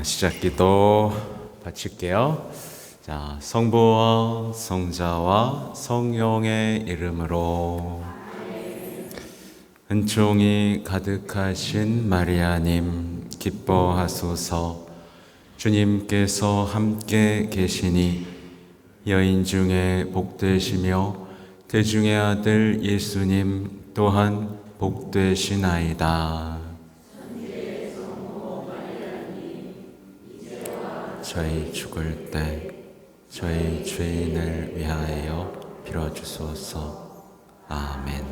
시작기도 바칠게요. 자, 성부와 성자와 성령의 이름으로. 은총이 가득하신 마리아님 기뻐하소서. 주님께서 함께 계시니 여인 중에 복되시며 태중의 아들 예수님 또한 복되시나이다. 저희 죽을 때 저희 죄인을 위하여 빌어주소서. 아멘.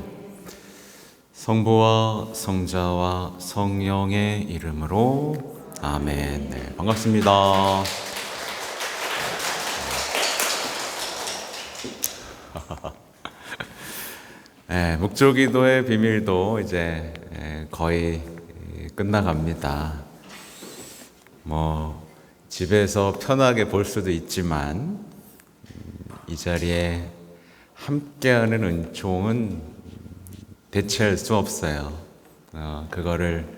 성부와 성자와 성령의 이름으로. 아멘. 네, 반갑습니다. 네, 묵주기도의 비밀도 이제 거의 끝나갑니다. 집에서 편하게 볼 수도 있지만 이 자리에 함께하는 은총은 대체할 수 없어요. 그거를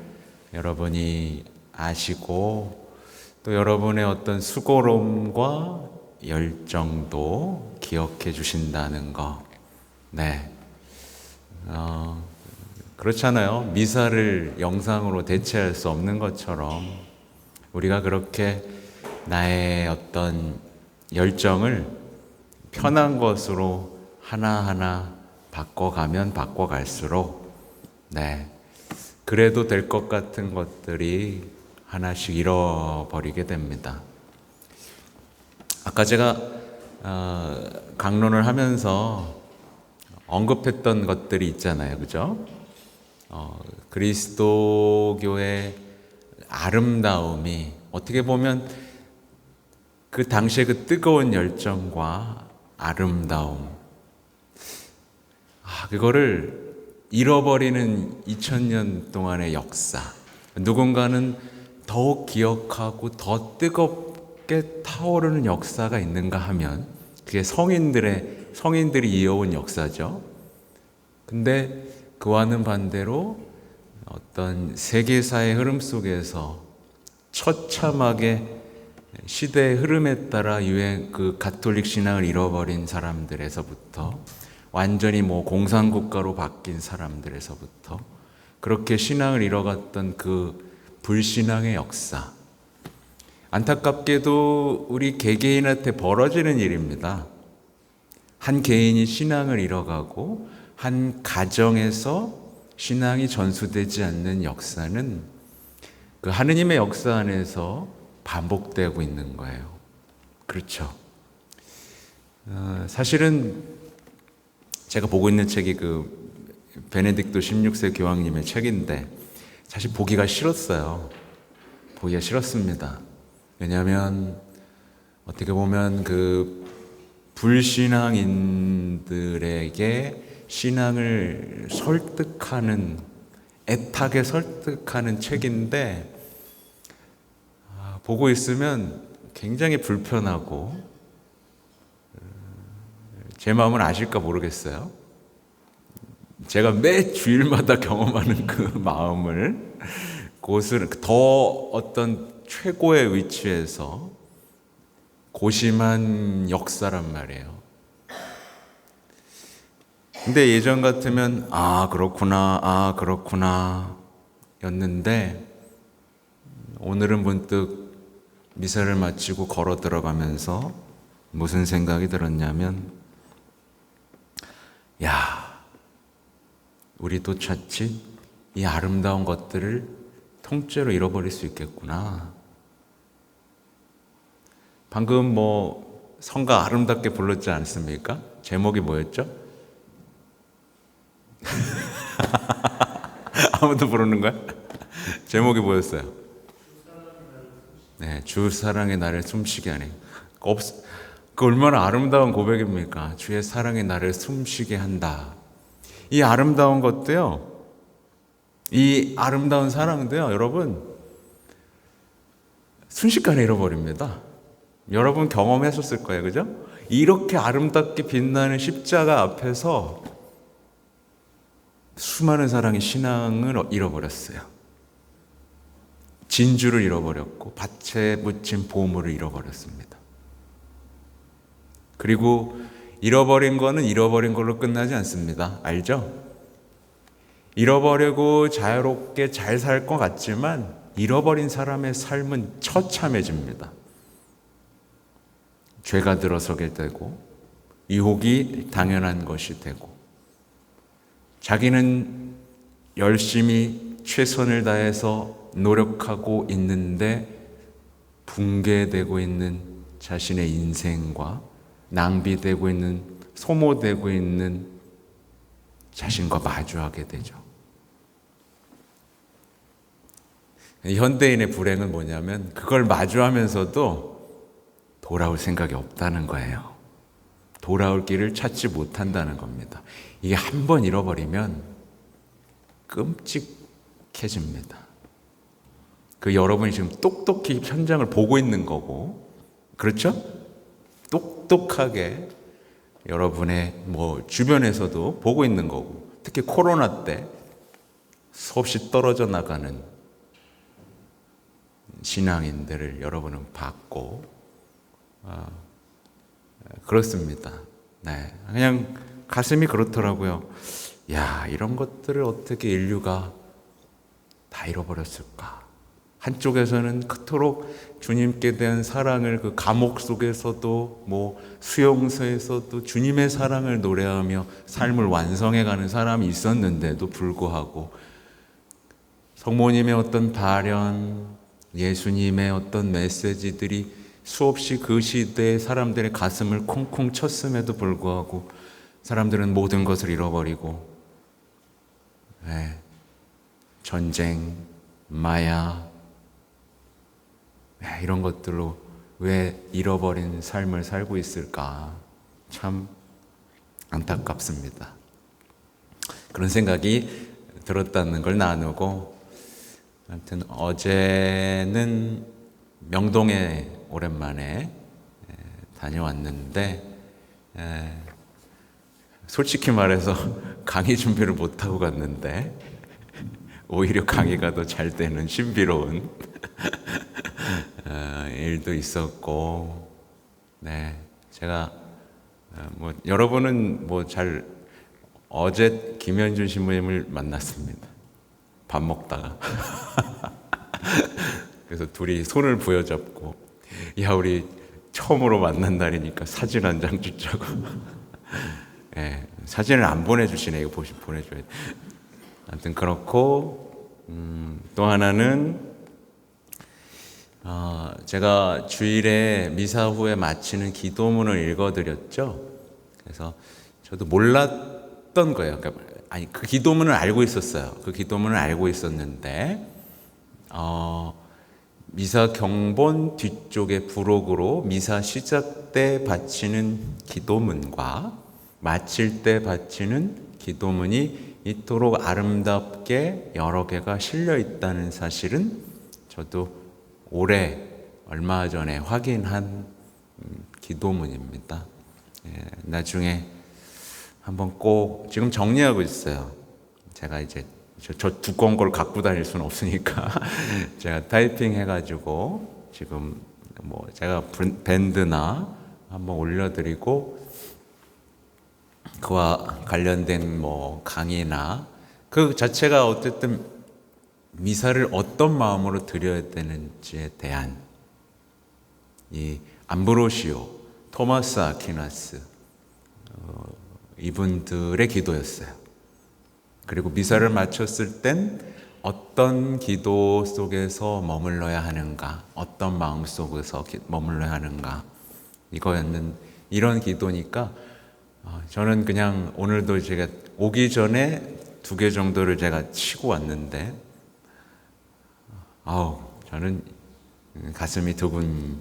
여러분이 아시고 또 여러분의 어떤 수고로움과 열정도 기억해 주신다는 거. 네. 그렇잖아요. 미사를 영상으로 대체할 수 없는 것처럼 우리가 그렇게 나의 어떤 열정을 편한 것으로 하나하나 바꿔가면 바꿔갈수록 그래도 될 것 같은 것들이 하나씩 잃어버리게 됩니다. 아까 제가 강론을 하면서 언급했던 것들이 있잖아요. 그죠? 그리스도교의 아름다움이 어떻게 보면 그 당시에 그 뜨거운 열정과 아름다움, 그거를 잃어버리는 2000년 동안의 역사, 누군가는 더욱 기억하고 더 뜨겁게 타오르는 역사가 있는가 하면 그게 성인들이 이어온 역사죠. 근데 그와는 반대로 어떤 세계사의 흐름 속에서 처참하게 시대의 흐름에 따라 그 가톨릭 신앙을 잃어버린 사람들에서부터 완전히 공산국가로 바뀐 사람들에서부터 그렇게 신앙을 잃어갔던 그 불신앙의 역사, 안타깝게도 우리 개개인한테 벌어지는 일입니다. 한 개인이 신앙을 잃어가고 한 가정에서 신앙이 전수되지 않는 역사는 그 하느님의 역사 안에서 반복되고 있는 거예요. 그렇죠. 사실은 제가 보고 있는 책이 그 베네딕토 16세 교황님의 책인데 사실 보기가 싫었어요. 보기가 싫었습니다. 왜냐하면 어떻게 보면 그 불신앙인들에게 신앙을 설득하는, 애타게 설득하는 책인데 보고 있으면 굉장히 불편하고 제 마음을 아실까 모르겠어요. 제가 매 주일마다 경험하는 그 마음을 그것을 더 어떤 최고의 위치에서 고심한 역사란 말이에요. 근데 예전 같으면 그렇구나 였는데 오늘은 문득 미사를 마치고 걸어 들어가면서 무슨 생각이 들었냐면 우리도 자칫 이 아름다운 것들을 통째로 잃어버릴 수 있겠구나. 방금 성가 아름답게 불렀지 않습니까? 제목이 뭐였죠? 아무도 부르는 거야? 제목이 뭐였어요? 네, 주 사랑의 나를 숨쉬게 하네. 그 얼마나 아름다운 고백입니까? 주의 사랑이 나를 숨쉬게 한다. 이 아름다운 것도요, 이 아름다운 사랑도요, 여러분 순식간에 잃어버립니다. 여러분 경험했었을 거예요, 그죠? 이렇게 아름답게 빛나는 십자가 앞에서 수많은 사람이 신앙을 잃어버렸어요. 진주를 잃어버렸고 밭에 묻힌 보물을 잃어버렸습니다. 그리고 잃어버린 거는 잃어버린 걸로 끝나지 않습니다. 알죠? 잃어버리고 자유롭게 잘 살 것 같지만 잃어버린 사람의 삶은 처참해집니다. 죄가 들어서게 되고 유혹이 당연한 것이 되고 자기는 열심히 최선을 다해서 노력하고 있는데 붕괴되고 있는 자신의 인생과 낭비되고 있는, 소모되고 있는 자신과 마주하게 되죠. 현대인의 불행은 뭐냐면 그걸 마주하면서도 돌아올 생각이 없다는 거예요. 돌아올 길을 찾지 못한다는 겁니다. 이게 한 번 잃어버리면 끔찍해집니다. 그 여러분이 지금 똑똑히 현장을 보고 있는 거고, 그렇죠? 똑똑하게 여러분의 주변에서도 보고 있는 거고, 특히 코로나 때 수없이 떨어져 나가는 신앙인들을 여러분은 봤고, 그렇습니다. 네, 그냥 가슴이 그렇더라고요. 야, 이런 것들을 어떻게 인류가 다 잃어버렸을까? 한쪽에서는 그토록 주님께 대한 사랑을 그 감옥 속에서도 수용소에서도 주님의 사랑을 노래하며 삶을 완성해가는 사람이 있었는데도 불구하고 성모님의 어떤 발현, 예수님의 어떤 메시지들이 수없이 그 시대의 사람들의 가슴을 콩콩 쳤음에도 불구하고 사람들은 모든 것을 잃어버리고 전쟁, 마약 이런 것들로 왜 잃어버린 삶을 살고 있을까? 참 안타깝습니다. 그런 생각이 들었다는 걸 나누고, 아무튼 어제는 명동에 오랜만에 다녀왔는데 솔직히 말해서 강의 준비를 못하고 갔는데 오히려 강의가 더 잘 되는 신비로운 일도 있었고, 제가 여러분은 어제 김현준 신부님을 만났습니다. 밥 먹다가 그래서 둘이 손을 부여잡고, 야, 우리 처음으로 만난 날이니까 사진 한 장 찍자고. 사진을 안 보내주시네. 이거 보내줘야 돼. 아무튼 그렇고, 또 하나는 제가 주일에 미사 후에 마치는 기도문을 읽어드렸죠. 그래서 저도 몰랐던 거예요. 그 기도문을 알고 있었어요. 그 기도문을 알고 있었는데 미사 경본 뒤쪽에 부록으로 미사 시작 때 바치는 기도문과 마칠 때 바치는 기도문이 이토록 아름답게 여러 개가 실려 있다는 사실은 저도 얼마 전에 확인한 기도문입니다. 나중에 한번 꼭, 지금 정리하고 있어요. 제가 이제 저 두꺼운 걸 갖고 다닐 수는 없으니까 제가 타이핑 해가지고 지금 제가 밴드나 한번 올려드리고, 그와 관련된 강의나 그 자체가 어쨌든 미사를 어떤 마음으로 드려야 되는지에 대한 이 암브로시오, 토마스 아퀴나스 이분들의 기도였어요. 그리고 미사를 마쳤을 땐 어떤 기도 속에서 머물러야 하는가, 어떤 마음 속에서 머물러야 하는가, 이런 기도니까 저는 그냥 오늘도 제가 오기 전에 2개 정도를 제가 치고 왔는데 저는 가슴이 두근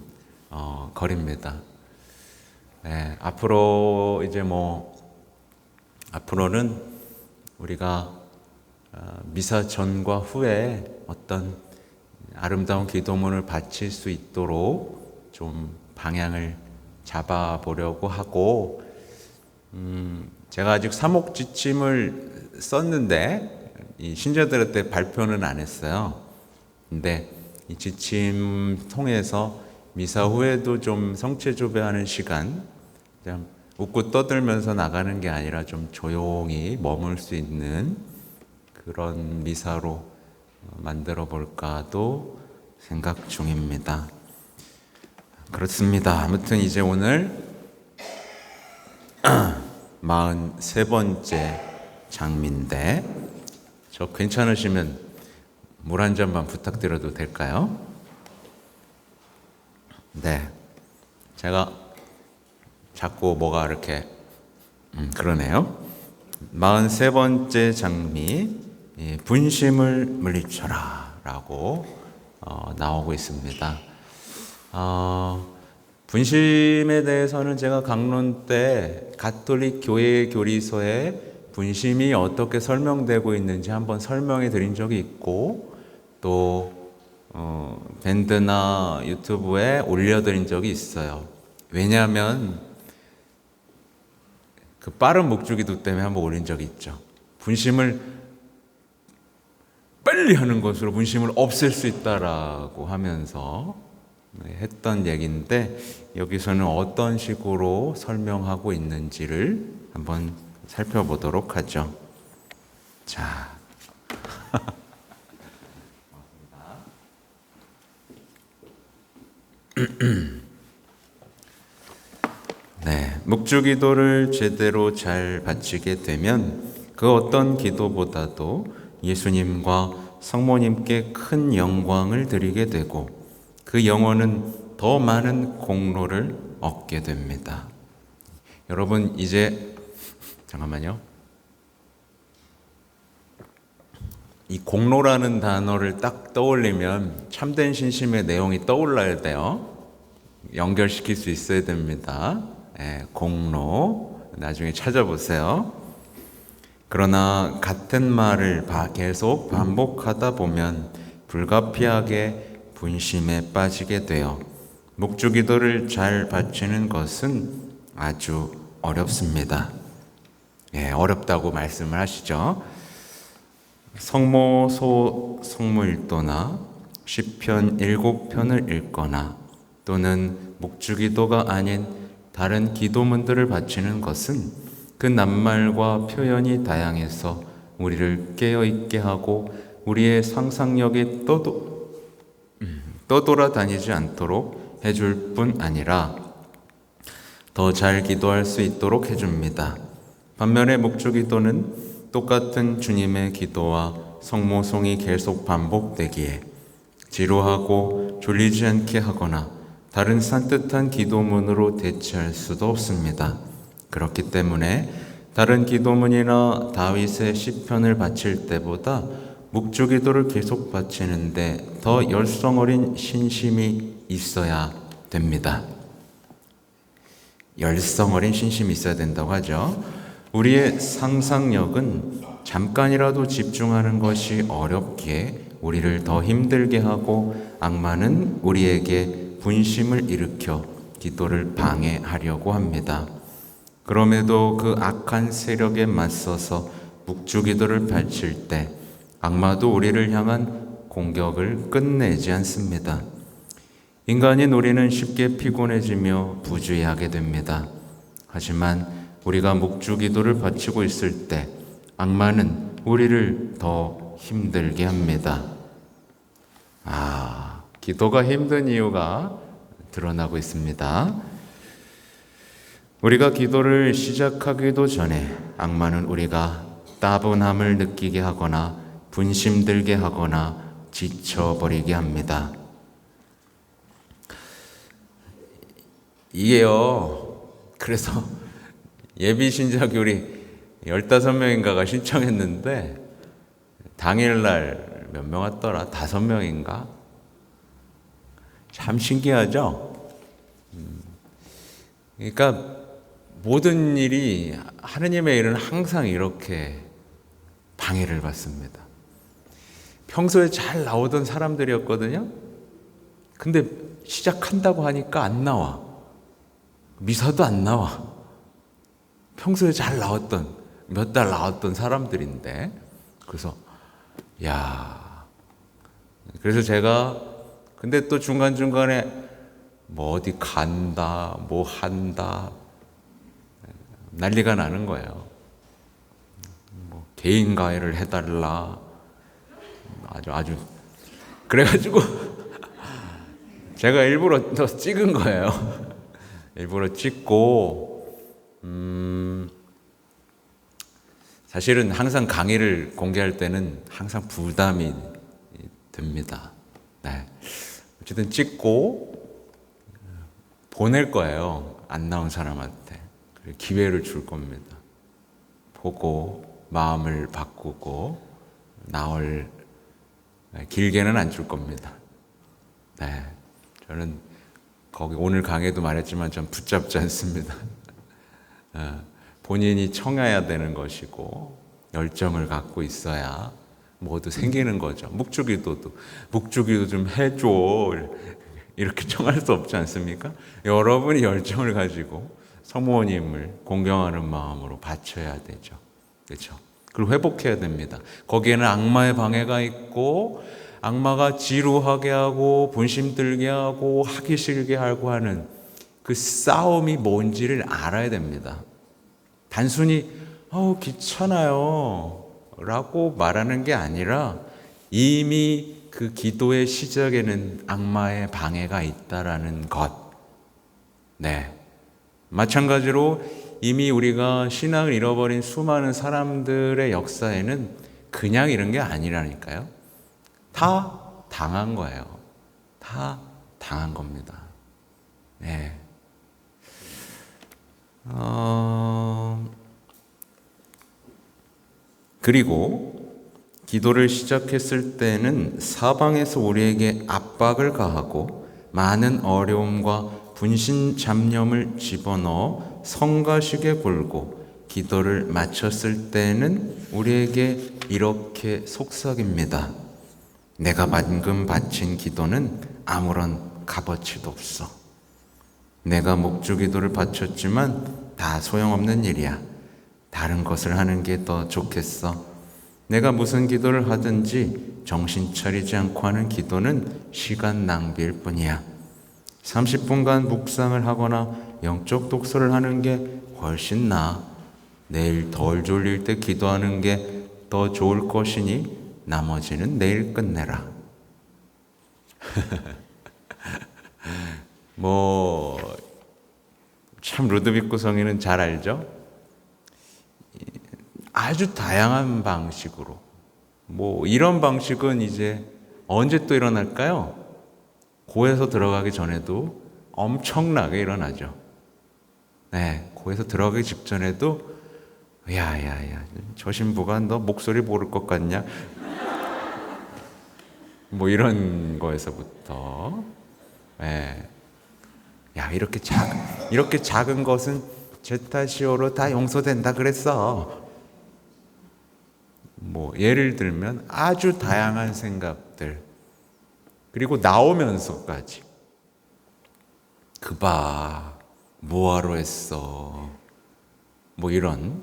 거립니다. 앞으로 이제 앞으로는 우리가 미사 전과 후에 어떤 아름다운 기도문을 바칠 수 있도록 좀 방향을 잡아보려고 하고, 제가 아직 사목지침을 썼는데 이 신자들한테 발표는 안 했어요. 근데 이 지침 통해서 미사 후에도 좀 성체조배하는 시간, 그냥 웃고 떠들면서 나가는 게 아니라 좀 조용히 머물 수 있는 그런 미사로 만들어 볼까도 생각 중입니다. 그렇습니다. 아무튼 이제 오늘 43번째 장미인데, 저 괜찮으시면 물 한 잔만 부탁드려도 될까요? 네. 제가 자꾸 뭐가 이렇게 그러네요. 43번째 장미, 분심을 물리쳐라 라고 나오고 있습니다. 분심에 대해서는 제가 강론 때 가톨릭 교회 교리서에 분심이 어떻게 설명되고 있는지 한번 설명해 드린 적이 있고, 또 밴드나 유튜브에 올려드린 적이 있어요. 왜냐하면 그 빠른 묵주기도 때문에 한번 올린 적이 있죠. 분심을 빨리 하는 것으로 분심을 없앨 수 있다라고 하면서 했던 얘기인데, 여기서는 어떤 식으로 설명하고 있는지를 한번 살펴보도록 하죠. 자, 네, 묵주기도를 제대로 잘 바치게 되면 그 어떤 기도보다도 예수님과 성모님께 큰 영광을 드리게 되고, 그 영혼은 더 많은 공로를 얻게 됩니다. 여러분, 이제 잠깐만요. 이 공로라는 단어를 딱 떠올리면 참된 신심의 내용이 떠올라야 돼요. 연결시킬 수 있어야 됩니다. 공로, 나중에 찾아보세요. 그러나 같은 말을 계속 반복하다 보면 불가피하게 분심에 빠지게 되어 묵주기도를 잘 바치는 것은 아주 어렵습니다. 어렵다고 말씀을 하시죠. 성모소 성모일도나 시편 7편을 읽거나 또는 묵주기도가 아닌 다른 기도문들을 바치는 것은 그 낱말과 표현이 다양해서 우리를 깨어있게 하고 우리의 상상력이 떠돌아다니지 않도록 해줄 뿐 아니라 더 잘 기도할 수 있도록 해줍니다. 반면에 묵주기도는 똑같은 주님의 기도와 성모송이 계속 반복되기에 지루하고 졸리지 않게 하거나 다른 산뜻한 기도문으로 대체할 수도 없습니다. 그렇기 때문에 다른 기도문이나 다윗의 시편을 바칠 때보다 묵주기도를 계속 바치는데 더 열성 어린 신심이 있어야 됩니다. 열성 어린 신심이 있어야 된다고 하죠. 우리의 상상력은 잠깐이라도 집중하는 것이 어렵기에 우리를 더 힘들게 하고, 악마는 우리에게 분심을 일으켜 기도를 방해하려고 합니다. 그럼에도 그 악한 세력에 맞서서 묵주기도를 바칠 때 악마도 우리를 향한 공격을 끝내지 않습니다. 인간인 우리는 쉽게 피곤해지며 부주의하게 됩니다. 하지만 우리가 묵주기도를 바치고 있을 때 악마는 우리를 더 힘들게 합니다. 기도가 힘든 이유가 드러나고 있습니다. 우리가 기도를 시작하기도 전에 악마는 우리가 따분함을 느끼게 하거나 분심들게 하거나 지쳐버리게 합니다. 이게요, 그래서 예비신자교리 15명인가가 신청했는데 당일날 몇 명 왔더라? 5명인가? 참 신기하죠? 그러니까 모든 일이, 하느님의 일은 항상 이렇게 방해를 받습니다. 평소에 잘 나오던 사람들이었거든요. 근데 시작한다고 하니까 안 나와. 미사도 안 나와. 평소에 잘 나왔던, 몇 달 나왔던 사람들인데, 그래서 그래서 제가 근데 또 중간중간에 뭐 어디 간다, 뭐 한다, 난리가 나는 거예요. 뭐 개인 가해를 해달라, 아주 그래가지고 제가 일부러 더 찍은 거예요. 일부러 찍고 사실은 항상 강의를 공개할 때는 항상 부담이 듭니다. 네. 어쨌든 찍고 보낼 거예요. 안 나온 사람한테. 기회를 줄 겁니다. 보고 마음을 바꾸고 나올, 길게는 안 줄 겁니다. 네. 저는 거기 오늘 강의도 말했지만 전 붙잡지 않습니다. 본인이 청해야 되는 것이고 열정을 갖고 있어야 모두 생기는 거죠. 묵주기도도 좀 해줘 이렇게 청할 수 없지 않습니까? 여러분이 열정을 가지고 성모님을 공경하는 마음으로 바쳐야 되죠. 그렇죠? 그걸 회복해야 됩니다. 거기에는 악마의 방해가 있고 악마가 지루하게 하고 분심 들게 하고 하기 싫게 하고 하는 그 싸움이 뭔지를 알아야 됩니다. 단순히 귀찮아요 라고 말하는 게 아니라 이미 그 기도의 시작에는 악마의 방해가 있다라는 것. 네. 마찬가지로 이미 우리가 신앙을 잃어버린 수많은 사람들의 역사에는 그냥 이런 게 아니라니까요. 다 당한 거예요. 다 당한 겁니다. 네. 그리고 기도를 시작했을 때는 사방에서 우리에게 압박을 가하고 많은 어려움과 분신잡념을 집어넣어 성가시게 굴고 기도를 마쳤을 때는 우리에게 이렇게 속삭입니다. 내가 방금 바친 기도는 아무런 값어치도 없어. 내가 목주기도를 바쳤지만 다 소용없는 일이야. 다른 것을 하는 게 더 좋겠어. 내가 무슨 기도를 하든지 정신 차리지 않고 하는 기도는 시간 낭비일 뿐이야. 30분간 묵상을 하거나 영적 독서를 하는 게 훨씬 나아. 내일 덜 졸릴 때 기도하는 게 더 좋을 것이니 나머지는 내일 끝내라. 참 루드비코 성인은 잘 알죠? 아주 다양한 방식으로. 이런 방식은 이제 언제 또 일어날까요? 고에서 들어가기 전에도 엄청나게 일어나죠. 네, 고에서 들어가기 직전에도 야야야, 저 신부가 너 목소리 모를 것 같냐? 이런 거에서부터 네. 야, 이렇게 작은 것은 제타시오로 다 용서된다 그랬어. 예를 들면 아주 다양한 생각들, 그리고 나오면서까지 그봐 뭐하러 했어, 이런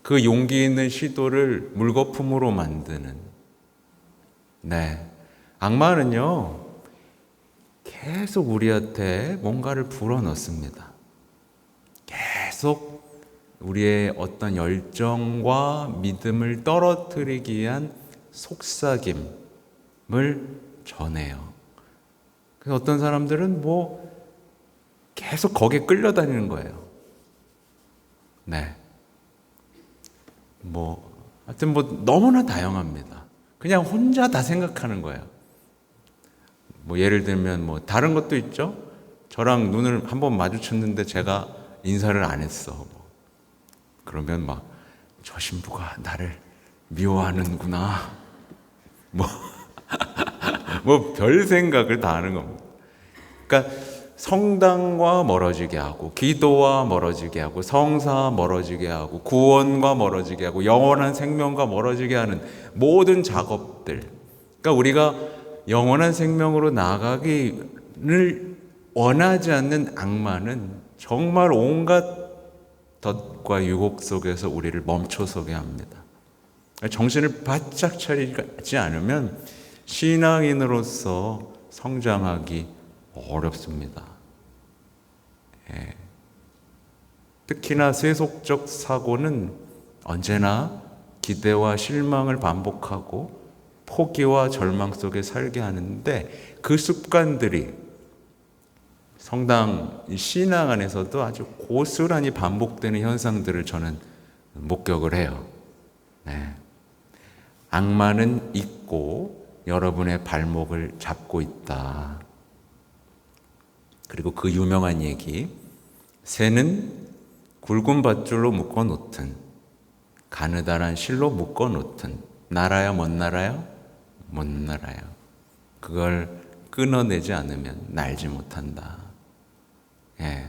그 용기 있는 시도를 물거품으로 만드는. 네, 악마는요 계속 우리한테 뭔가를 불어넣습니다. 계속 우리의 어떤 열정과 믿음을 떨어뜨리기 위한 속삭임을 전해요. 그래서 어떤 사람들은 계속 거기에 끌려다니는 거예요. 네. 하여튼 너무나 다양합니다. 그냥 혼자 다 생각하는 거예요. 예를 들면 다른 것도 있죠. 저랑 눈을 한번 마주쳤는데 제가 인사를 안 했어. 그러면 저 신부가 나를 미워하는구나. 별 생각을 다 하는 겁니다. 그러니까 성당과 멀어지게 하고, 기도와 멀어지게 하고, 성사와 멀어지게 하고, 구원과 멀어지게 하고, 영원한 생명과 멀어지게 하는 모든 작업들. 그러니까 우리가 영원한 생명으로 나아가기를 원하지 않는 악마는 정말 온갖 덫과 유혹 속에서 우리를 멈춰서게 합니다. 정신을 바짝 차리지 않으면 신앙인으로서 성장하기 어렵습니다. 예. 특히나 세속적 사고는 언제나 기대와 실망을 반복하고 포기와 절망 속에 살게 하는데, 그 습관들이 성당 신앙 안에서도 아주 고스란히 반복되는 현상들을 저는 목격을 해요. 네. 악마는 있고 여러분의 발목을 잡고 있다. 그리고 그 유명한 얘기, 새는 굵은 밧줄로 묶어 놓든 가느다란 실로 묶어 놓든 날아야 못 날아요? 못 날아요. 그걸 끊어내지 않으면 날지 못한다. 예.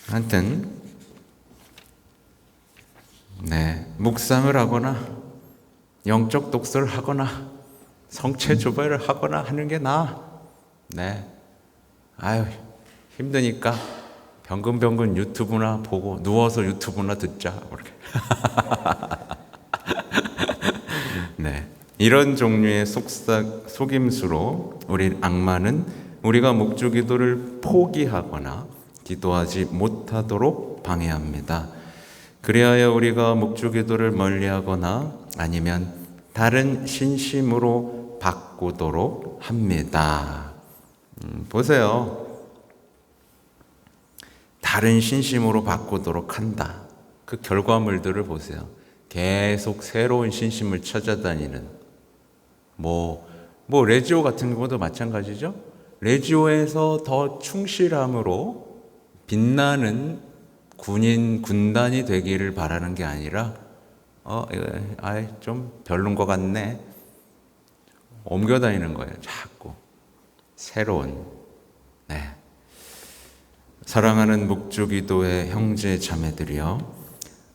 하여튼 네, 묵상을 하거나 영적 독서를 하거나 성체 조배를 하거나 하는 게 나아. 네. 아유, 힘드니까 병근병근 유튜브나 보고 누워서 유튜브나 듣자. 이렇게. 네. 이런 종류의 속임수로 우리 악마는 우리가 묵주기도를 포기하거나 기도하지 못하도록 방해합니다. 그리하여 우리가 묵주기도를 멀리하거나 아니면 다른 신심으로 바꾸도록 합니다. 보세요. 다른 신심으로 바꾸도록 한다. 그 결과물들을 보세요. 계속 새로운 신심을 찾아다니는 레지오 같은 것도 마찬가지죠. 레지오에서 더 충실함으로 빛나는 군단이 되기를 바라는 게 아니라 좀 별론 것 같네. 옮겨 다니는 거예요. 자꾸 새로운. 네. 사랑하는 묵주기도의 형제 자매들이여,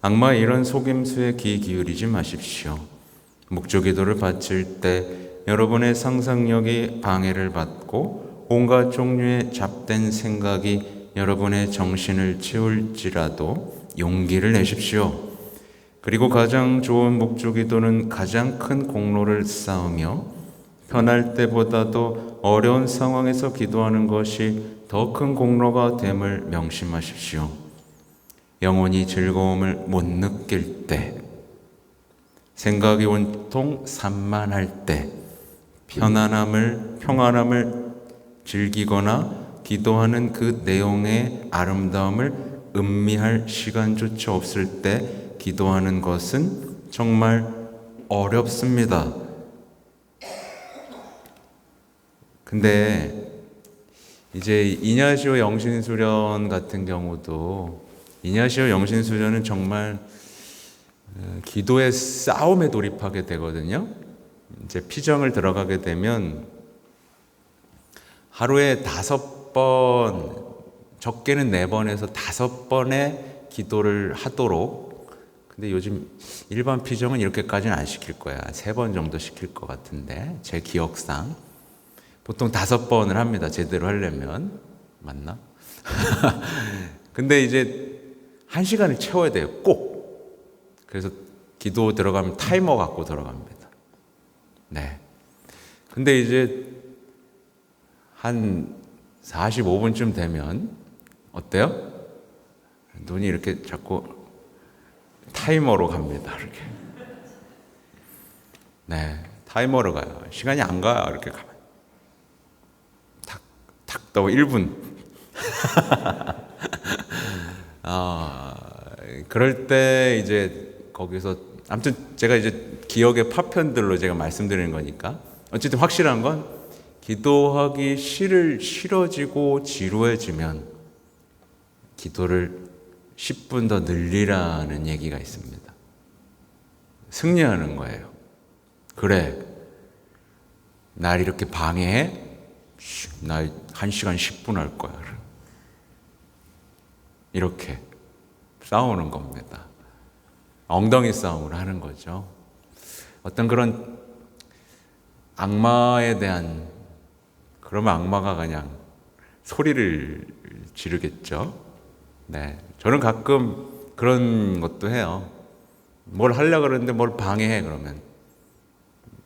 악마의 이런 속임수에 귀 기울이지 마십시오. 묵주기도를 바칠 때 여러분의 상상력이 방해를 받고 온갖 종류의 잡된 생각이 여러분의 정신을 채울지라도 용기를 내십시오. 그리고 가장 좋은 묵주기도는 가장 큰 공로를 쌓으며 편할 때보다도 어려운 상황에서 기도하는 것이 더 큰 공로가 됨을 명심하십시오. 영혼이 즐거움을 못 느낄 때, 생각이 온통 산만할 때, 평안함을 즐기거나 기도하는 그 내용의 아름다움을 음미할 시간조차 없을 때 기도하는 것은 정말 어렵습니다. 근데 이제 이냐시오 영신수련 같은 경우도, 이냐시오 영신수련은 정말 기도의 싸움에 돌입하게 되거든요. 이제 피정을 들어가게 되면 하루에 5번, 적게는 4번에서 5번의 기도를 하도록. 근데 요즘 일반 피정은 이렇게까지는 안 시킬 거야. 3번 정도 시킬 것 같은데, 제 기억상 보통 5번을 합니다. 제대로 하려면. 맞나? 근데 이제 1시간을 채워야 돼요. 꼭. 그래서 기도 들어가면 타이머 갖고 들어갑니다. 네. 근데 이제 한 45분쯤 되면 어때요? 눈이 이렇게 자꾸 타이머로 갑니다. 이렇게. 네. 타이머로 가요. 시간이 안 가요. 이렇게 가면. 탁 떠 1분. 그럴 때 이제 거기서 아무튼 제가 이제 기억의 파편들로 제가 말씀드리는 거니까, 어쨌든 확실한 건 기도하기 싫어지고 지루해지면 기도를 10분 더 늘리라는 얘기가 있습니다. 승리하는 거예요. 그래, 날 이렇게 방해해? 나 1시간 10분 할 거야. 이렇게 싸우는 겁니다. 엉덩이 싸움을 하는 거죠. 어떤 그런 악마에 대한, 그러면 악마가 그냥 소리를 지르겠죠. 네, 저는 가끔 그런 것도 해요. 뭘 하려고 그러는데 뭘 방해해. 그러면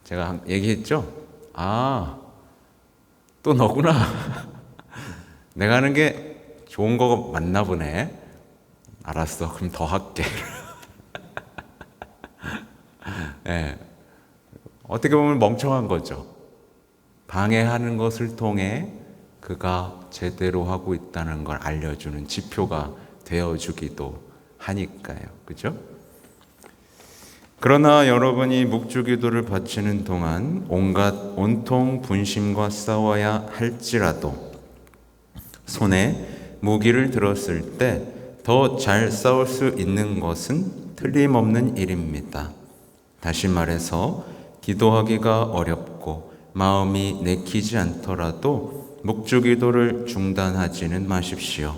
제가 얘기했죠. 아, 또 너구나. 내가 하는 게 좋은 거 맞나 보네. 알았어. 그럼 더 할게. 예. 어떻게 보면 멍청한 거죠. 방해하는 것을 통해 그가 제대로 하고 있다는 걸 알려주는 지표가 되어주기도 하니까요. 그죠? 그러나 여러분이 묵주기도를 바치는 동안 온통 분심과 싸워야 할지라도 손에 무기를 들었을 때 더 잘 싸울 수 있는 것은 틀림없는 일입니다. 다시 말해서 기도하기가 어렵고 마음이 내키지 않더라도 묵주기도를 중단하지는 마십시오.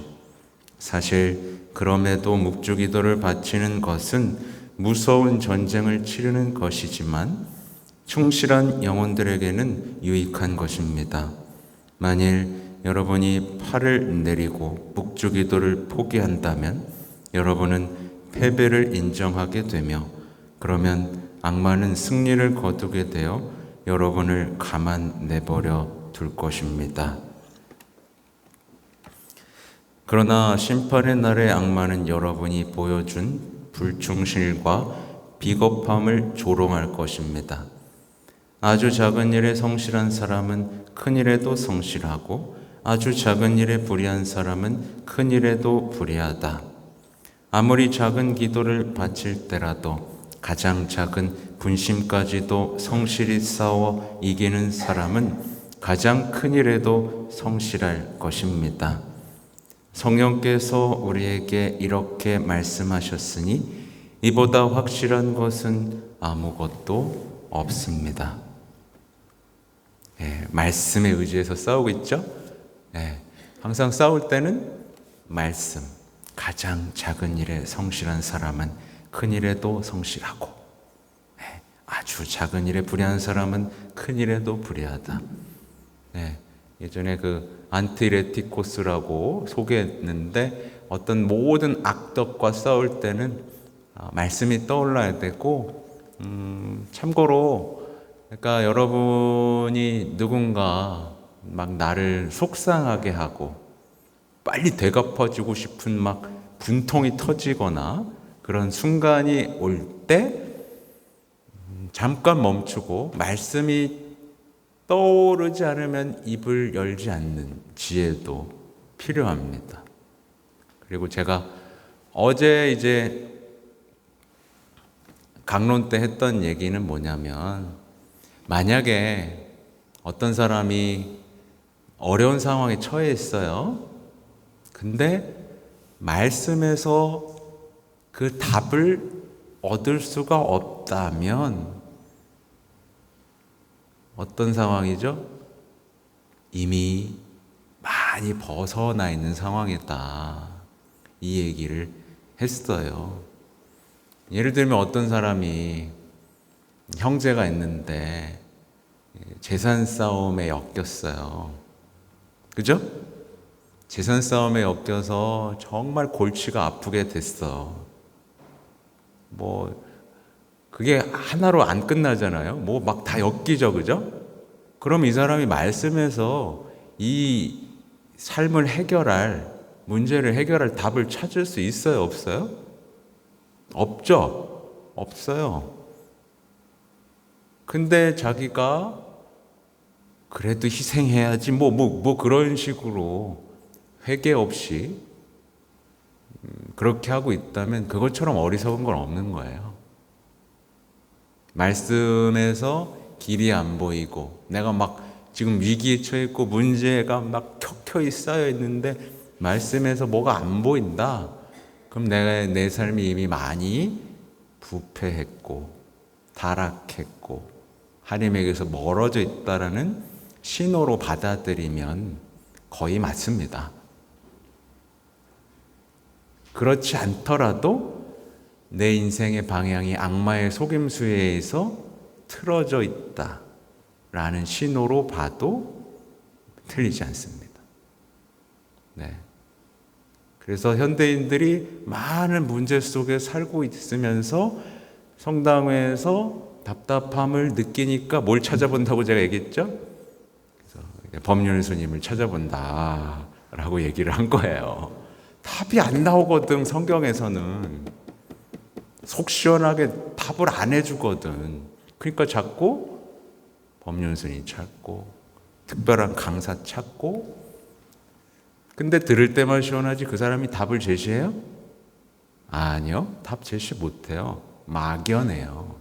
사실 그럼에도 묵주기도를 바치는 것은 무서운 전쟁을 치르는 것이지만 충실한 영혼들에게는 유익한 것입니다. 만일 여러분이 팔을 내리고 묵주기도를 포기한다면 여러분은 패배를 인정하게 되며 그러면 악마는 승리를 거두게 되어 여러분을 가만 내버려 둘 것입니다. 그러나 심판의 날에 악마는 여러분이 보여준 불충실과 비겁함을 조롱할 것입니다. 아주 작은 일에 성실한 사람은 큰 일에도 성실하고 아주 작은 일에 불의한 사람은 큰 일에도 불의하다. 아무리 작은 기도를 바칠 때라도 가장 작은 분심까지도 성실히 싸워 이기는 사람은 가장 큰 일에도 성실할 것입니다. 성령께서 우리에게 이렇게 말씀하셨으니 이보다 확실한 것은 아무것도 없습니다. 말씀에 의지해서 싸우고 있죠? 항상 싸울 때는 말씀, 가장 작은 일에 성실한 사람은 큰 일에도 성실하고 아주 작은 일에 불의한 사람은 큰 일에도 불의하다. 예전에 그 안티레티코스라고 소개했는데 어떤 모든 악덕과 싸울 때는 말씀이 떠올라야 되고 참고로 그러니까 여러분이 누군가 막 나를 속상하게 하고 빨리 되갚아주고 싶은 막 분통이 터지거나 그런 순간이 올 때 잠깐 멈추고 말씀이 떠오르지 않으면 입을 열지 않는 지혜도 필요합니다. 그리고 제가 어제 이제 강론 때 했던 얘기는 뭐냐면 만약에 어떤 사람이 어려운 상황에 처해 있어요. 근데 말씀에서 그 답을 얻을 수가 없다면 어떤 상황이죠? 이미 많이 벗어나 있는 상황이다. 이 얘기를 했어요. 예를 들면 어떤 사람이 형제가 있는데 재산 싸움에 엮였어요. 그죠? 재산 싸움에 엮여서 정말 골치가 아프게 됐어. 그게 하나로 안 끝나잖아요. 막 다 엮이죠, 그죠? 그럼 이 사람이 말씀에서 이 삶을 문제를 해결할 답을 찾을 수 있어요, 없어요? 없죠? 없어요. 근데 자기가 그래도 희생해야지, 그런 식으로 회개 없이 그렇게 하고 있다면 그것처럼 어리석은 건 없는 거예요. 말씀에서 길이 안 보이고 내가 막 지금 위기에 처했고 문제가 막 켜켜이 쌓여 있는데 말씀에서 뭐가 안 보인다. 그럼 내 삶이 이미 많이 부패했고 타락했고 하나님에게서 멀어져 있다라는 신호로 받아들이면 거의 맞습니다. 그렇지 않더라도 내 인생의 방향이 악마의 속임수에 의해서 틀어져 있다라는 신호로 봐도 틀리지 않습니다. 그래서 현대인들이 많은 문제 속에 살고 있으면서 성당에서 답답함을 느끼니까 뭘 찾아본다고 제가 얘기했죠? 그래서 법률 스님을 찾아본다라고 얘기를 한 거예요. 답이 안 나오거든. 성경에서는 속 시원하게 답을 안 해주거든. 그러니까 자꾸 법률 스님 찾고 특별한 강사 찾고. 근데 들을 때만 시원하지 그 사람이 답을 제시해요? 아니요. 답 제시 못해요. 막연해요.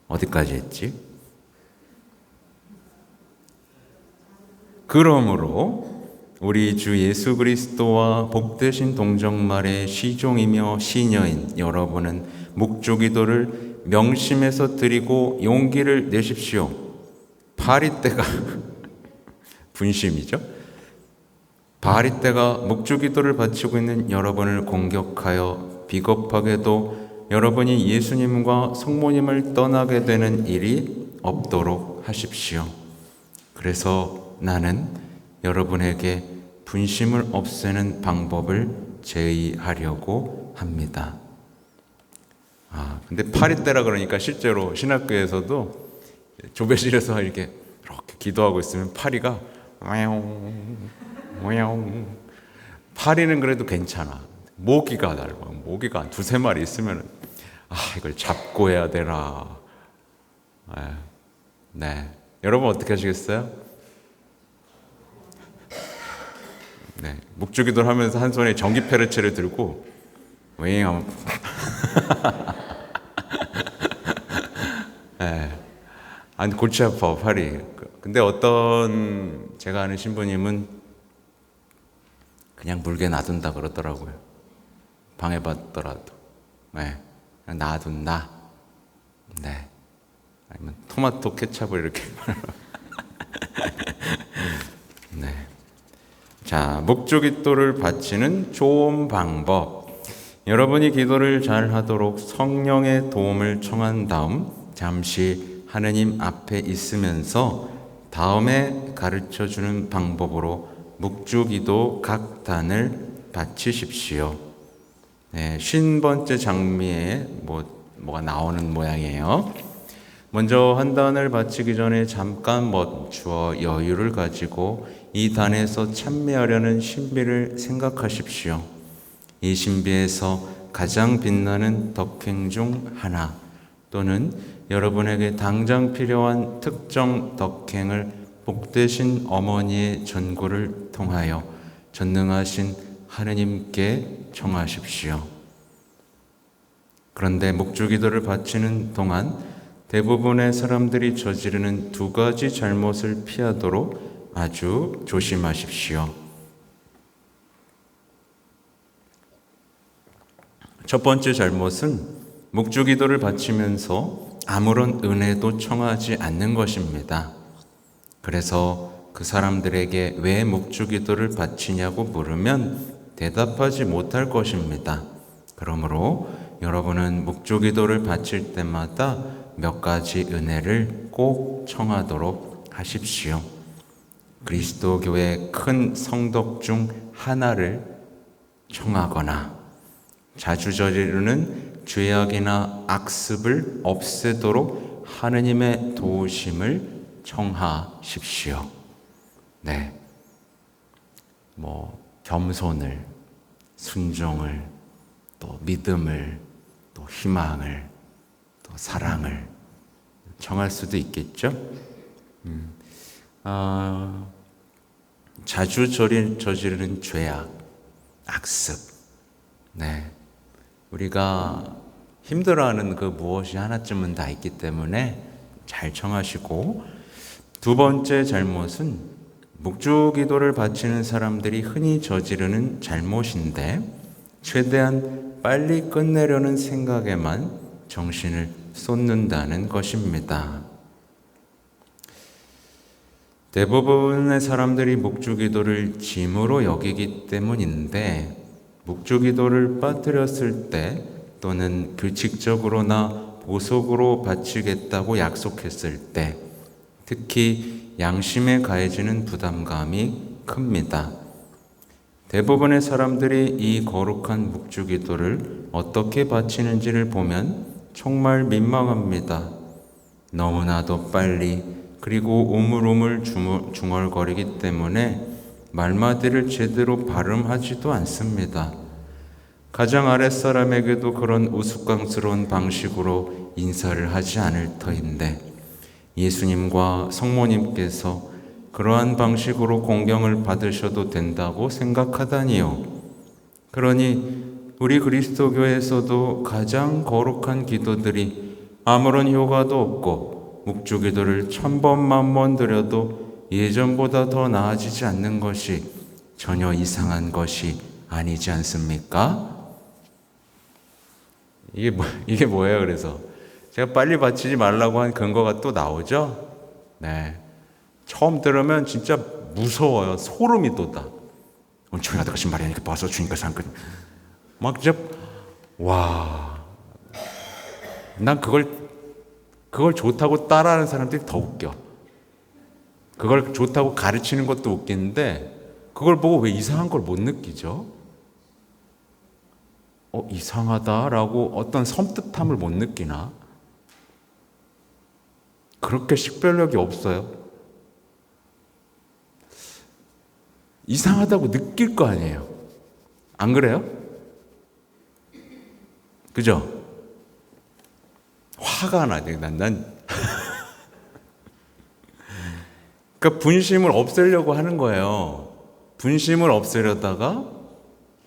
어디까지 했지? 그러므로 우리 주 예수 그리스도와 복되신 동정말의 시종이며 시녀인 여러분은 묵주기도를 명심해서 드리고 용기를 내십시오. 바리떼가 분심이죠. 바리떼가 묵주기도를 바치고 있는 여러분을 공격하여 비겁하게도 여러분이 예수님과 성모님을 떠나게 되는 일이 없도록 하십시오. 그래서 나는 여러분에게 분심을 없애는 방법을 제의하려고 합니다. 근데 파리떼라 그러니까 실제로 신학교에서도 조배실에서 이렇게 기도하고 있으면 파리가 파리는 그래도 괜찮아. 모기가 닮아. 모기가 두세 마리 있으면 이걸 잡고 해야 되나. 네. 여러분 어떻게 하시겠어요? 네. 묵주기도를 하면서 한 손에 전기 페르체를 들고 하면 네. 아니 골치 아파 팔이. 근데 어떤 제가 아는 신부님은 그냥 물게 놔둔다 그러더라고요. 방해받더라도. 네. 그냥 놔둔다. 네. 아니면 토마토 케찹을 이렇게. 네. 자, 묵주기도를 바치는 좋은 방법. 여러분이 기도를 잘 하도록 성령의 도움을 청한 다음 잠시 하느님 앞에 있으면서 다음에 가르쳐 주는 방법으로 묵주기도 각 단을 바치십시오. 네, 50번째 장미에 뭐가 나오는 모양이에요. 먼저 한 단을 바치기 전에 잠깐 멈추어 여유를 가지고 이 단에서 참매하려는 신비를 생각하십시오. 이 신비에서 가장 빛나는 덕행 중 하나 또는 여러분에게 당장 필요한 특정 덕행을 복되신 어머니의 전구를 통하여 전능하신 하느님께 청하십시오. 그런데 묵주기도를 바치는 동안 대부분의 사람들이 저지르는 두 가지 잘못을 피하도록 아주 조심하십시오. 첫 번째 잘못은 묵주기도를 바치면서 아무런 은혜도 청하지 않는 것입니다. 그래서 그 사람들에게 왜 묵주기도를 바치냐고 물으면 대답하지 못할 것입니다. 그러므로 여러분은 묵주기도를 바칠 때마다 몇 가지 은혜를 꼭 청하도록 하십시오. 그리스도교의 큰 성덕 중 하나를 청하거나 자주 저지르는 죄악이나 악습을 없애도록 하느님의 도우심을 청하십시오. 네. 겸손을, 순종을, 또 믿음을, 또 희망을, 또 사랑을 청할 수도 있겠죠. 자주 저지르는 죄악, 악습. 네. 우리가 힘들어하는 그 무엇이 하나쯤은 다 있기 때문에 잘 청하시고, 두 번째 잘못은 묵주기도를 바치는 사람들이 흔히 저지르는 잘못인데 최대한 빨리 끝내려는 생각에만 정신을 쏟는다는 것입니다. 대부분의 사람들이 묵주기도를 짐으로 여기기 때문인데 묵주기도를 빠뜨렸을 때 또는 규칙적으로나 보석으로 바치겠다고 약속했을 때 특히 양심에 가해지는 부담감이 큽니다. 대부분의 사람들이 이 거룩한 묵주기도를 어떻게 바치는지를 보면 정말 민망합니다. 너무나도 빨리 그리고 우물우물 중얼거리기 때문에 말마디를 제대로 발음하지도 않습니다. 가장 아랫사람에게도 그런 우스꽝스러운 방식으로 인사를 하지 않을 터인데 예수님과 성모님께서 그러한 방식으로 공경을 받으셔도 된다고 생각하다니요. 그러니 우리 그리스도교에서도 가장 거룩한 기도들이 아무런 효과도 없고 묵주기도를 1000번 만번 드려도 예전보다 더 나아지지 않는 것이 전혀 이상한 것이 아니지 않습니까? 이게 뭐예요? 그래서 제가 빨리 바치지 말라고 한 근거가 또 나오죠? 네. 처음 들으면 진짜 무서워요. 소름이 돋아. 주님이 하신 말이 아니니까 봐서 주님께서 한 거. 막 진짜, 와. 난 그걸 좋다고 따라하는 사람들이 더 웃겨. 그걸 좋다고 가르치는 것도 웃기는데, 그걸 보고 왜 이상한 걸 못 느끼죠? 이상하다라고 어떤 섬뜩함을 못 느끼나? 그렇게 식별력이 없어요. 이상하다고 느낄 거 아니에요. 안 그래요? 그죠? 화가 나요. 난 그러니까 분심을 없애려고 하는 거예요. 분심을 없애려다가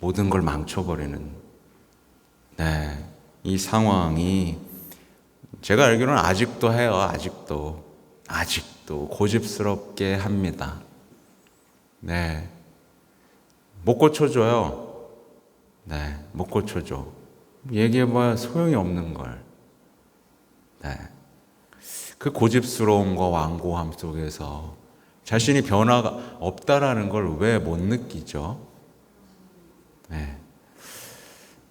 모든 걸 망쳐버리는. 네, 이 상황이 제가 알기로는 아직도 해요. 아직도 고집스럽게 합니다. 네, 못 고쳐줘요. 네, 못 고쳐줘. 얘기해봐야 소용이 없는 걸. 네, 그 고집스러움과 완고함 속에서 자신이 변화가 없다라는 걸 왜 못 느끼죠? 네.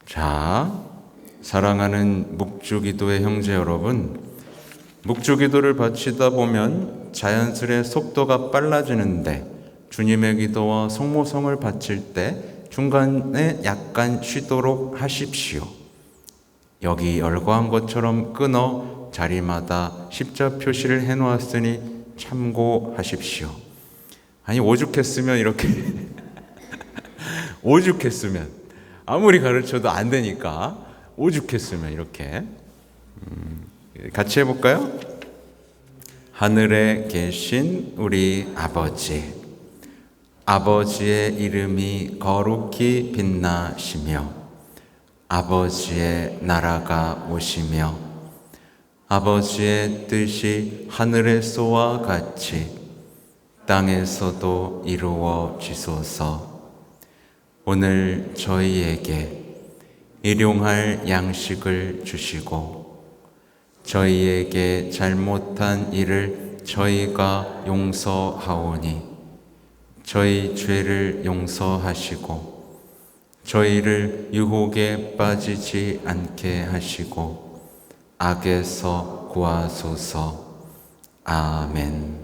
자, 사랑하는 묵주기도의 형제 여러분, 묵주기도를 바치다 보면 자연스레 속도가 빨라지는데 주님의 기도와 성모성을 바칠 때 중간에 약간 쉬도록 하십시오. 여기 열거한 것처럼 끊어 자리마다 십자 표시를 해놓았으니 참고하십시오. 아니 오죽했으면 이렇게 오죽했으면 아무리 가르쳐도 안 되니까 오죽했으면 이렇게 같이 해볼까요? 하늘에 계신 우리 아버지, 아버지의 이름이 거룩히 빛나시며 아버지의 나라가 오시며 아버지의 뜻이 하늘에서와 같이 땅에서도 이루어지소서. 오늘 저희에게 일용할 양식을 주시고 저희에게 잘못한 일을 저희가 용서하오니 저희 죄를 용서하시고 저희를 유혹에 빠지지 않게 하시고 악에서 구하소서. 아멘.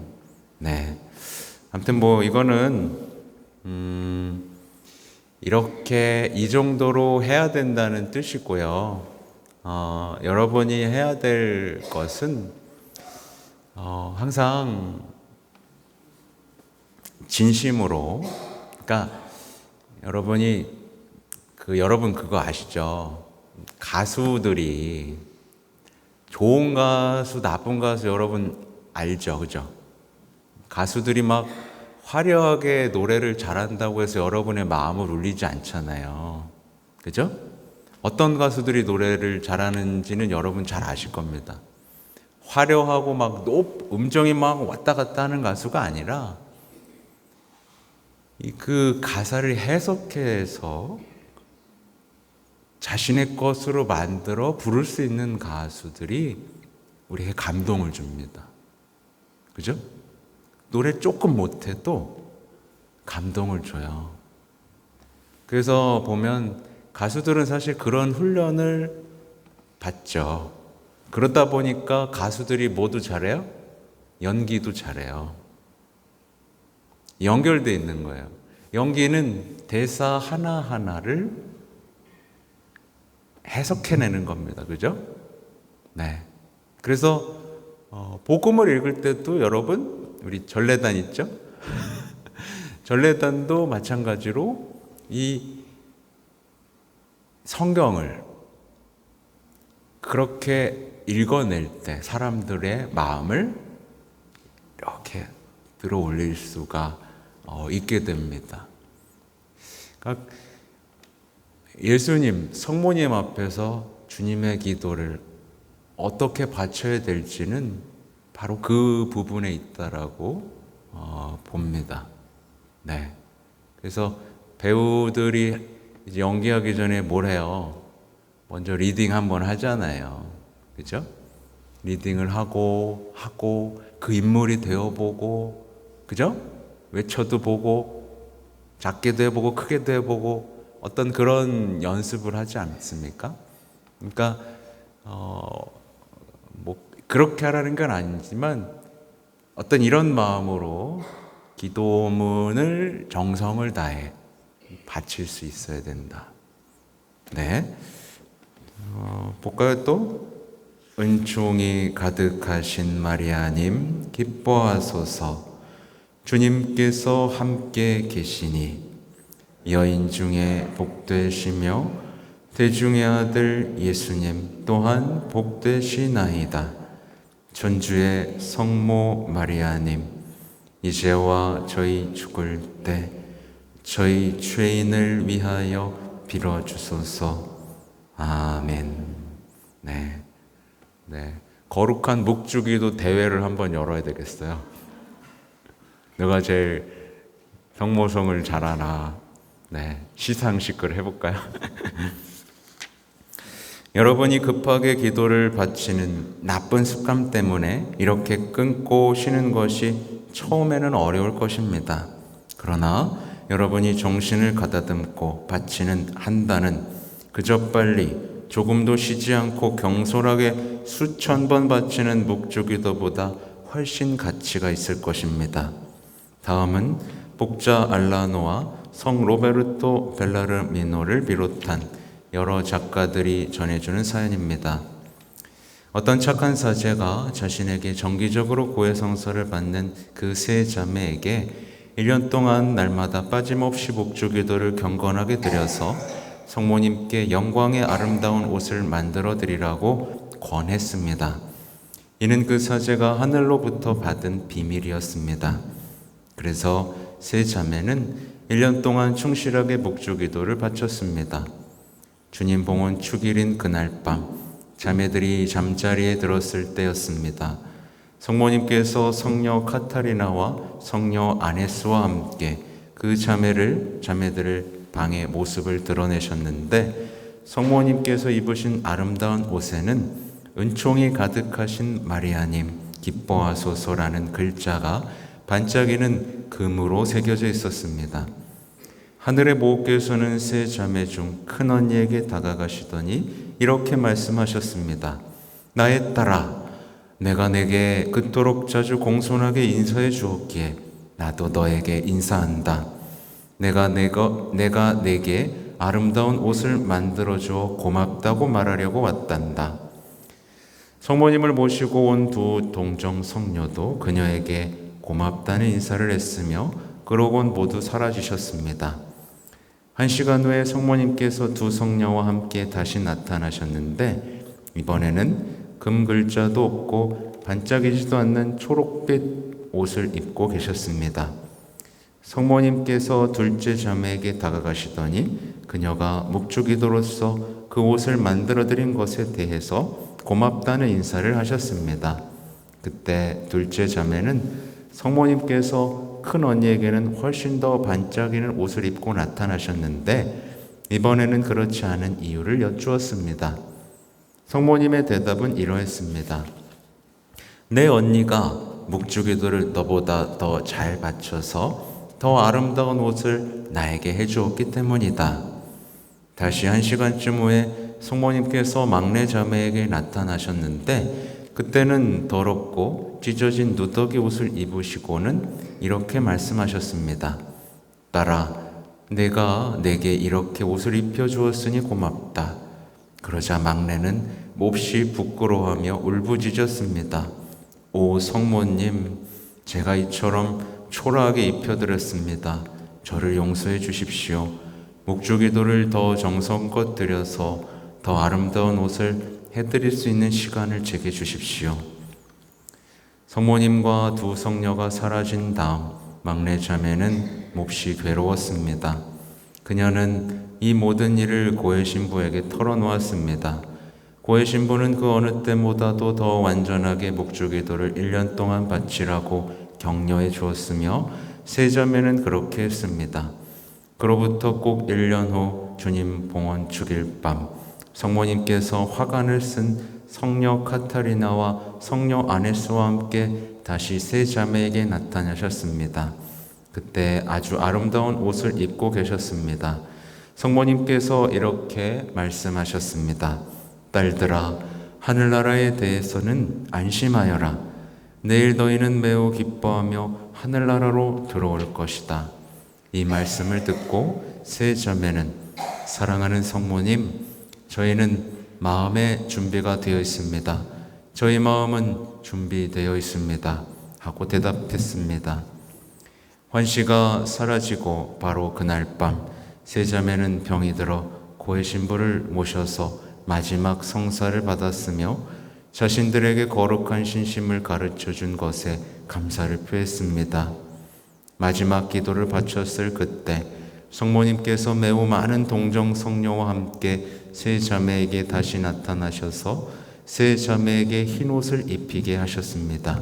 네. 아무튼 이거는 이렇게 이 정도로 해야 된다는 뜻이고요. 여러분이 해야 될 것은 항상 진심으로, 그러니까 여러분 그거 아시죠? 가수들이 좋은 가수, 나쁜 가수 여러분 알죠, 그죠? 가수들이 막 화려하게 노래를 잘한다고 해서 여러분의 마음을 울리지 않잖아요. 그죠? 어떤 가수들이 노래를 잘하는지는 여러분 잘 아실 겁니다. 화려하고 막 음정이 막 왔다 갔다 하는 가수가 아니라 그 가사를 해석해서 자신의 것으로 만들어 부를 수 있는 가수들이 우리에게 감동을 줍니다. 그죠? 노래 조금 못해도 감동을 줘요. 그래서 보면 가수들은 사실 그런 훈련을 받죠. 그러다 보니까 가수들이 모두 잘해요? 연기도 잘해요. 연결되어 있는 거예요. 연기는 대사 하나하나를 해석해내는 겁니다. 그죠? 네. 그래서 복음을 읽을 때도 여러분 우리 전례단 있죠? 전례단도 마찬가지로 이 성경을 그렇게 읽어낼 때 사람들의 마음을 이렇게 들어 올릴 수가 있게 됩니다. 그러니까 예수님, 성모님 앞에서 주님의 기도를 어떻게 바쳐야 될지는 바로 그 부분에 있다라고 봅니다. 네. 그래서 배우들이 이제 연기하기 전에 뭘 해요? 먼저 리딩 한번 하잖아요. 그죠? 리딩을 하고 그 인물이 되어보고, 그죠? 외쳐도 보고, 작게도 해보고, 크게도 해보고, 어떤 그런 연습을 하지 않습니까? 그러니까, 뭐, 그렇게 하라는 건 아니지만, 어떤 이런 마음으로 기도문을 정성을 다해 바칠 수 있어야 된다. 네. 볼까요 또? 은총이 가득하신 마리아님 기뻐하소서. 주님께서 함께 계시니 여인 중에 복되시며 대중의 아들 예수님 또한 복되시나이다. 천주의 성모 마리아님 이제와 저희 죽을 때 저희 죄인을 위하여 빌어주소서. 아멘. 네. 네. 거룩한 묵주기도 대회를 한번 열어야 되겠어요. 누가 제일 성모성을 잘하나. 네. 시상식을 해볼까요? 여러분이 급하게 기도를 바치는 나쁜 습관 때문에 이렇게 끊고 쉬는 것이 처음에는 어려울 것입니다. 그러나 여러분이 정신을 가다듬고 바치는 한다는 그저 빨리 조금도 쉬지 않고 경솔하게 수천 번 바치는 묵주기도보다 훨씬 가치가 있을 것입니다. 다음은 복자 알라노와 성 로베르토 벨라르미노를 비롯한 여러 작가들이 전해주는 사연입니다. 어떤 착한 사제가 자신에게 정기적으로 고해성사를 받는 그 세 자매에게 1년 동안 날마다 빠짐없이 묵주기도를 경건하게 드려서 성모님께 영광의 아름다운 옷을 만들어 드리라고 권했습니다. 이는 그 사제가 하늘로부터 받은 비밀이었습니다. 그래서 세 자매는 1년 동안 충실하게 묵주기도를 바쳤습니다. 주님 봉헌 축일인 그날 밤 자매들이 잠자리에 들었을 때였습니다. 성모님께서 성녀 카타리나와 성녀 아네스와 함께 그 자매들을 방의 모습을 드러내셨는데 성모님께서 입으신 아름다운 옷에는 은총이 가득하신 마리아님 기뻐하소서라는 글자가 반짝이는 금으로 새겨져 있었습니다. 하늘의 보호께서는 세 자매 중 큰 언니에게 다가가시더니 이렇게 말씀하셨습니다. 나의 딸아, 내가 내게 그토록 자주 공손하게 인사해 주었기에 나도 너에게 인사한다. 내가 내게 아름다운 옷을 만들어 주어 고맙다고 말하려고 왔단다. 성모님을 모시고 온 두 동정 성녀도 그녀에게 고맙다는 인사를 했으며 그러곤 모두 사라지셨습니다. 1시간 후에 성모님께서 두 성녀와 함께 다시 나타나셨는데 이번에는 금 글자도 없고 반짝이지도 않는 초록빛 옷을 입고 계셨습니다. 성모님께서 둘째 자매에게 다가가시더니 그녀가 묵주기도로서 그 옷을 만들어드린 것에 대해서 고맙다는 인사를 하셨습니다. 그때 둘째 자매는 성모님께서 큰 언니에게는 훨씬 더 반짝이는 옷을 입고 나타나셨는데 이번에는 그렇지 않은 이유를 여쭈었습니다. 성모님의 대답은 이러했습니다. 내 언니가 묵주기도를 너보다 더 잘 바쳐서 더 아름다운 옷을 나에게 해주었기 때문이다. 다시 1시간쯤 후에 성모님께서 막내 자매에게 나타나셨는데 그때는 더럽고 찢어진 누더기 옷을 입으시고는 이렇게 말씀하셨습니다. 딸아, 내가 내게 이렇게 옷을 입혀주었으니 고맙다. 그러자 막내는 몹시 부끄러워하며 울부짖었습니다. 오 성모님, 제가 이처럼 초라하게 입혀드렸습니다. 저를 용서해 주십시오. 묵주기도를 더 정성껏 드려서 더 아름다운 옷을 해드릴 수 있는 시간을 제게 주십시오. 성모님과 두 성녀가 사라진 다음 막내 자매는 몹시 괴로웠습니다. 그녀는 이 모든 일을 고해 신부에게 털어놓았습니다. 고해 신부는 그 어느 때보다도 더 완전하게 묵주기도를 1년 동안 바치라고 격려해 주었으며 세 자매는 그렇게 했습니다. 그로부터 꼭 1년 후 주님 봉헌 축일 밤 성모님께서 화관을 쓴 성녀 카타리나와 성녀 아네스와 함께 다시 세 자매에게 나타나셨습니다. 그때 아주 아름다운 옷을 입고 계셨습니다. 성모님께서 이렇게 말씀하셨습니다. 딸들아, 하늘나라에 대해서는 안심하여라. 내일 너희는 매우 기뻐하며 하늘나라로 들어올 것이다. 이 말씀을 듣고 세 자매는 사랑하는 성모님, 저희는 마음의 준비가 되어 있습니다. 저희 마음은 준비되어 있습니다. 하고 대답했습니다. 환시가 사라지고 바로 그날 밤 세 자매는 병이 들어 고해 신부를 모셔서 마지막 성사를 받았으며 자신들에게 거룩한 신심을 가르쳐 준 것에 감사를 표했습니다. 마지막 기도를 바쳤을 그때 성모님께서 매우 많은 동정 성녀와 함께 세 자매에게 다시 나타나셔서 세 자매에게 흰 옷을 입히게 하셨습니다.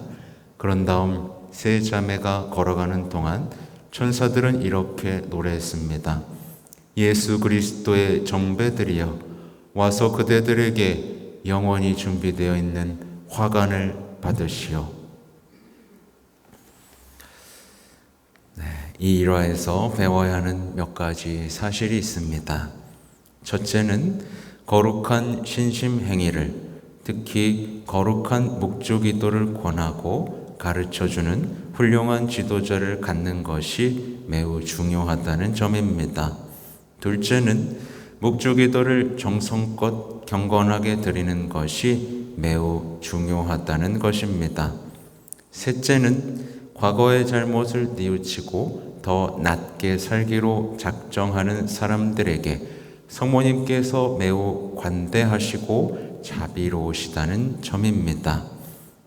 그런 다음 세 자매가 걸어가는 동안 천사들은 이렇게 노래했습니다. 예수 그리스도의 정배들이여 와서 그대들에게 영원히 준비되어 있는 화관을 받으시오. 이 일화에서 배워야 하는 몇 가지 사실이 있습니다. 첫째는 거룩한 신심 행위를, 특히 거룩한 묵주기도를 권하고 가르쳐주는 훌륭한 지도자를 갖는 것이 매우 중요하다는 점입니다. 둘째는 묵주기도를 정성껏 경건하게 드리는 것이 매우 중요하다는 것입니다. 셋째는 과거의 잘못을 뉘우치고 더 낮게 살기로 작정하는 사람들에게 성모님께서 매우 관대하시고 자비로우시다는 점입니다.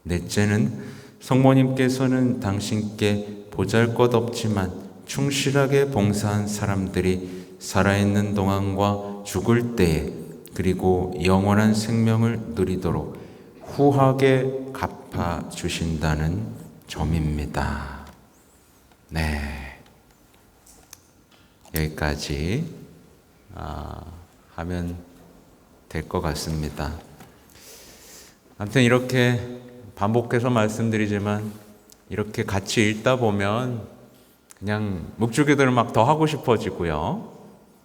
넷째는 성모님께서는 당신께 보잘것없지만 충실하게 봉사한 사람들이 살아있는 동안과 죽을 때에 그리고 영원한 생명을 누리도록 후하게 갚아주신다는 점입니다. 네, 여기까지 하면 될 것 같습니다. 아무튼 이렇게 반복해서 말씀드리지만 이렇게 같이 읽다 보면 그냥 묵주기도를 막 더 하고 싶어지고요.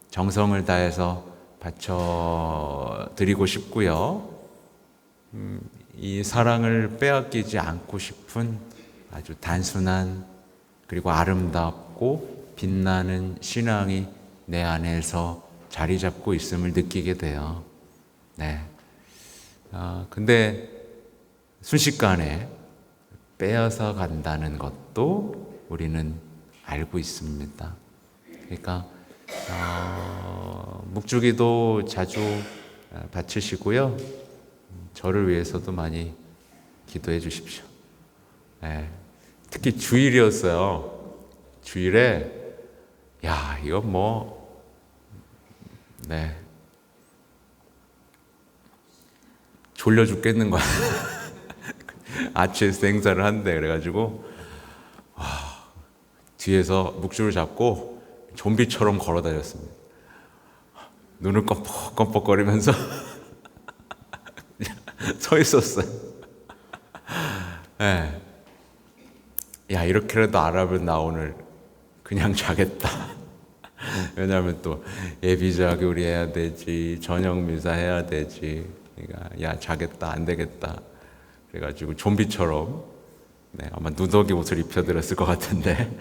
정성을 다해서 바쳐드리고 싶고요. 이 사랑을 빼앗기지 않고 싶은 아주 단순한 그리고 아름답고 빛나는 신앙이 내 안에서 자리 잡고 있음을 느끼게 돼요. 네. 근데 순식간에 빼앗아 간다는 것도 우리는 알고 있습니다. 그러니까 묵주기도 자주 바치시고요. 저를 위해서도 많이 기도해 주십시오. 네. 특히 주일이었어요. 주일에 이거 네, 졸려 죽겠는 거야. 아치에서 행사를 한대. 그래가지고 뒤에서 묵주를 잡고 좀비처럼 걸어 다녔습니다. 눈을 껌뻑껌뻑거리면서 서 있었어요. 네. 이렇게라도 알아보면 나 오늘 그냥 자겠다. 왜냐하면 또 예비자교리 해야 되지, 저녁 미사 해야 되지. 그러니까 자겠다, 안 되겠다. 그래가지고 좀비처럼 아마 누더기 옷을 입혀드렸을 것 같은데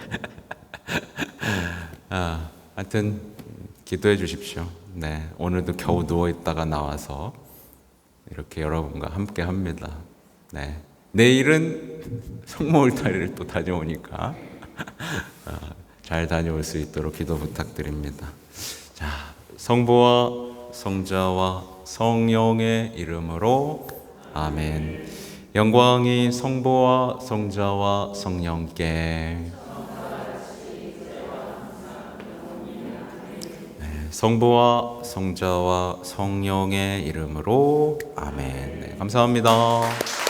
하여튼 기도해 주십시오. 네, 오늘도 겨우 누워있다가 나와서 이렇게 여러분과 함께 합니다. 네. 내일은 성모울타리를 또 다녀오니까 잘 다녀올 수 있도록 기도 부탁드립니다. 자, 성부와 성자와 성령의 이름으로 아멘. 영광이 성부와 성자와 성령께. 성부와 성자와 성령의 이름으로 아멘. 네, 감사합니다.